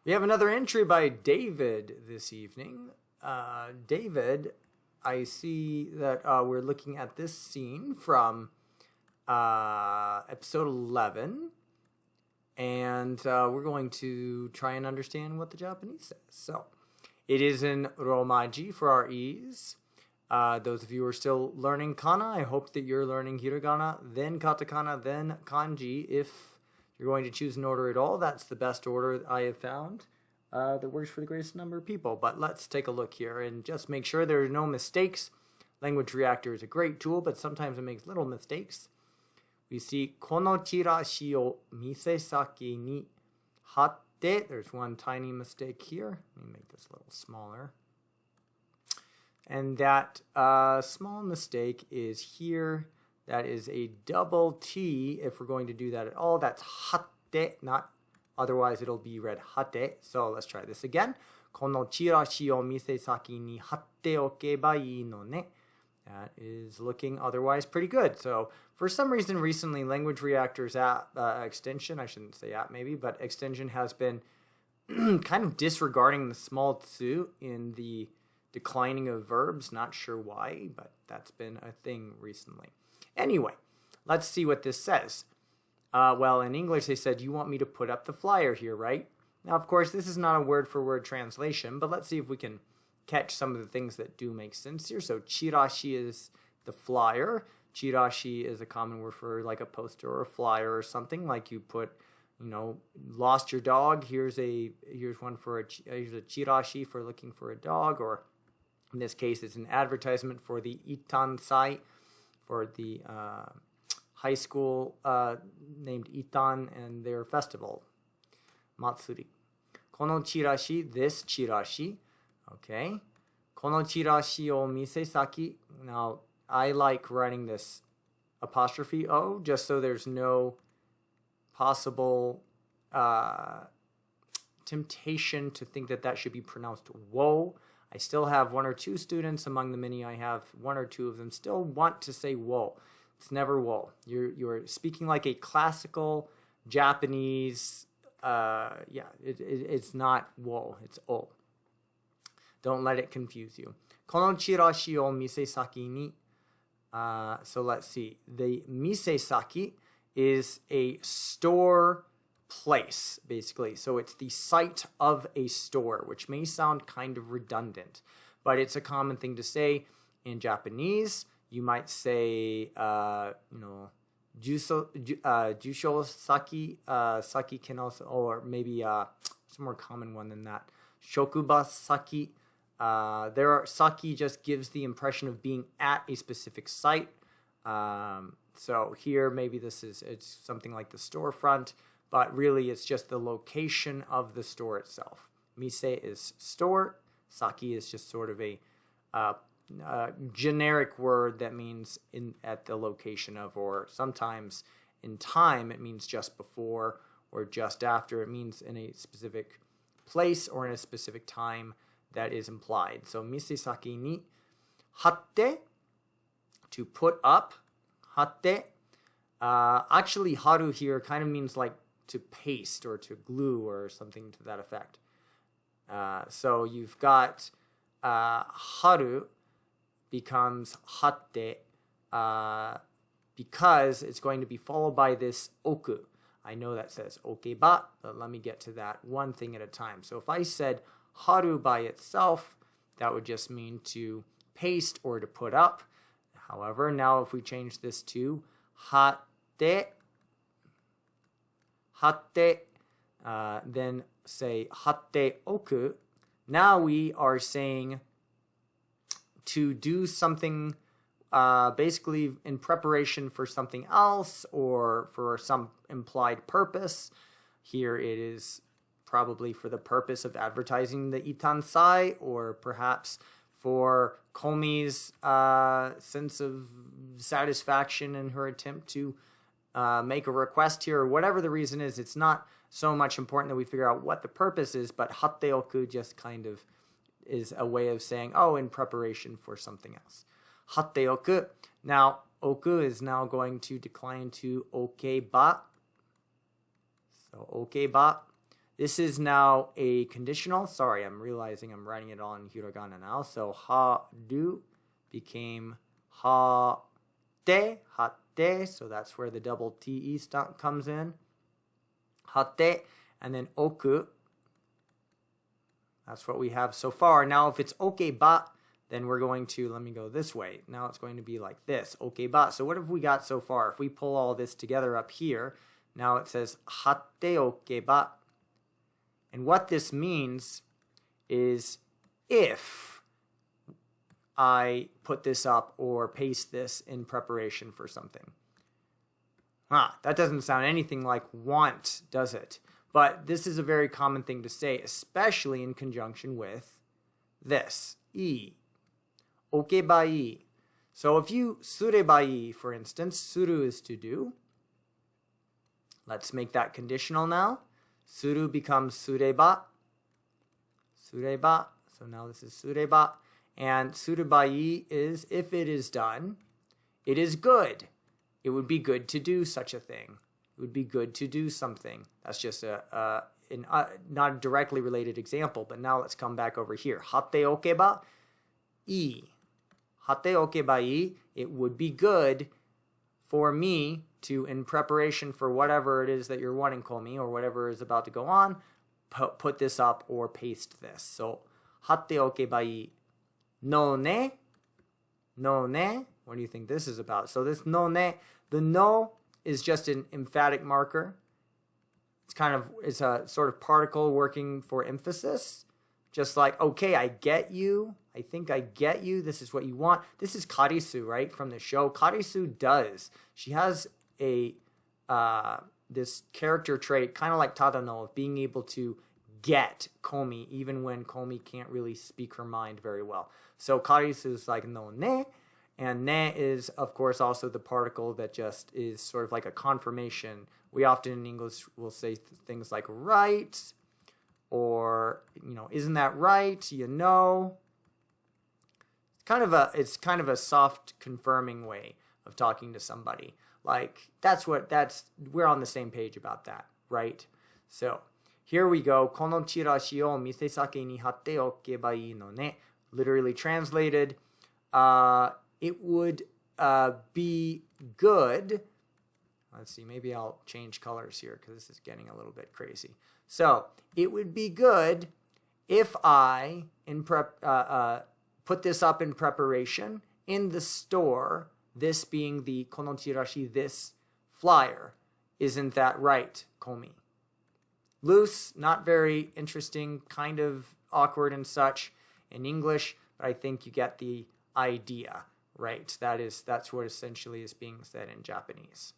We have another entry by David this evening. David, I see that we're looking at this scene from episode 11, and we're going to try and understand what the Japanese says. So, it is in Romaji for our ease. Those of you who are still learning kana, I hope that you're learning hiragana, then katakana, then kanji. If you're going to choose an order at all, that's the best order I have found that works for the greatest number of people. But let's take a look here and just make sure there are no mistakes. Language Reactor is a great tool, but sometimes it makes little mistakes. We see kono chirashi o misesaki ni hatte. There's one tiny mistake here. Let me make this a little smaller. And that small mistake is here. That is a double T if we're going to do that at all. That's hatte, not otherwise it'll be read hate. So let's try this again. Kono chirashi o misesaki ni hatte okeba ii no ne. That is looking otherwise pretty good. So for some reason recently, Language Reactor's app extension, I shouldn't say app maybe, but extension has been kind of disregarding the small tsu in the declining of verbs. Not sure why, but that's been a thing recently. Anyway, let's see what this says. Well, in English, they said, you want me to put up the flyer here, right? Now, of course, this is not a word-for-word translation, but let's see if we can catch some of the things that do make sense here. So, chirashi is the flyer. Chirashi is a common word for like a poster or a flyer or something. Like you put, lost your dog. Here's one for here's a chirashi for looking for a dog, or in this case, it's an advertisement for the Itan site, for the high school named Itan and their festival, Matsuri. Kono chirashi, this chirashi. Okay. Kono chirashi o misesaki. Now, I like writing this apostrophe O, just so there's no possible temptation to think that should be pronounced wo. I still have one or two students among the many I have, one or two of them still want to say wo. It's never wo. You're speaking like a classical Japanese, it's not wo, it's o. Don't let it confuse you. Kono chirashi o misesaki ni. So let's see. The misesaki is a store place, basically. So it's the site of a store, which may sound kind of redundant, but it's a common thing to say in Japanese. You might say, jusho saki, saki can also, or maybe some more common one than that, shokuba saki. Saki just gives the impression of being at a specific site. So here, maybe it's something like the storefront, but really it's just the location of the store itself. Mise is store. Saki is just sort of a generic word that means at the location of, or sometimes in time it means just before or just after. It means in a specific place or in a specific time that is implied. So misesaki ni hatte, to put up. Hatte. Actually, haru here kind of means like to paste or to glue or something to that effect. So you've got haru becomes hatte because it's going to be followed by this oku. I know that says okeba, but let me get to that one thing at a time. So if I said haru by itself, that would just mean to paste or to put up. However, now if we change this to hatte, then say hatte oku, now we are saying to do something basically in preparation for something else or for some implied purpose. Here it is probably for the purpose of advertising the Itansai, or perhaps for Komi's sense of satisfaction in her attempt to make a request here, or whatever the reason is. It's not so much important that we figure out what the purpose is, but hatteoku just kind of is a way of saying, oh, in preparation for something else. Hatteoku. Now, oku is now going to decline to okeba. So, okeba. This is now a conditional. Sorry, I'm realizing I'm writing it all in hiragana now. So haru became hate, hate. So that's where the double te stop comes in. Hate, and then oku. That's what we have so far. Now, if it's okeba, then we're going to, let me go this way. Now it's going to be like this, okeba. So what have we got so far? If we pull all this together up here, now it says hatte okeba. And what this means is if I put this up or paste this in preparation for something. That doesn't sound anything like want, does it? But this is a very common thing to say, especially in conjunction with this, ii. Okebai. So if you surebai, for instance, suru is to do. Let's make that conditional now. Suru becomes sureba. Sureba. So now this is sureba. And surebai is if it is done, it is good. It would be good to do such a thing. It would be good to do something. That's just not a directly related example, but now let's come back over here. Hatte okeba ii. Hatte okeba ii. It would be good for me to, in preparation for whatever it is that you're wanting, Komi, or whatever is about to go on, put this up or paste this. So, hatte okeba ii. No ne. No ne. What do you think this is about? So this no ne, the no is just an emphatic marker. It's a sort of particle working for emphasis. Just like, okay, I get you. I think I get you. This is what you want. This is Karisu, right, from the show. Karisu does. She has a this character trait, kind of like Tadano, of being able to get Komi, even when Komi can't really speak her mind very well. So Karisu is like, no ne. And ne is, of course, also the particle that just is sort of like a confirmation. We often in English will say things like right, or, isn't that right? It's kind of a soft confirming way of talking to somebody. Like, we're on the same page about that, right? So, here we go. Kono chirashi o misesake ni hatte okebai ii no ne. Literally translated, it would be good. Let's see, maybe I'll change colors here because this is getting a little bit crazy. So, it would be good if I put this up in preparation in the store, this being the kono chirashi, this flyer. Isn't that right, Komi? Loose, not very interesting, kind of awkward and such in English, but I think you get the idea, right? That's what essentially is being said in Japanese.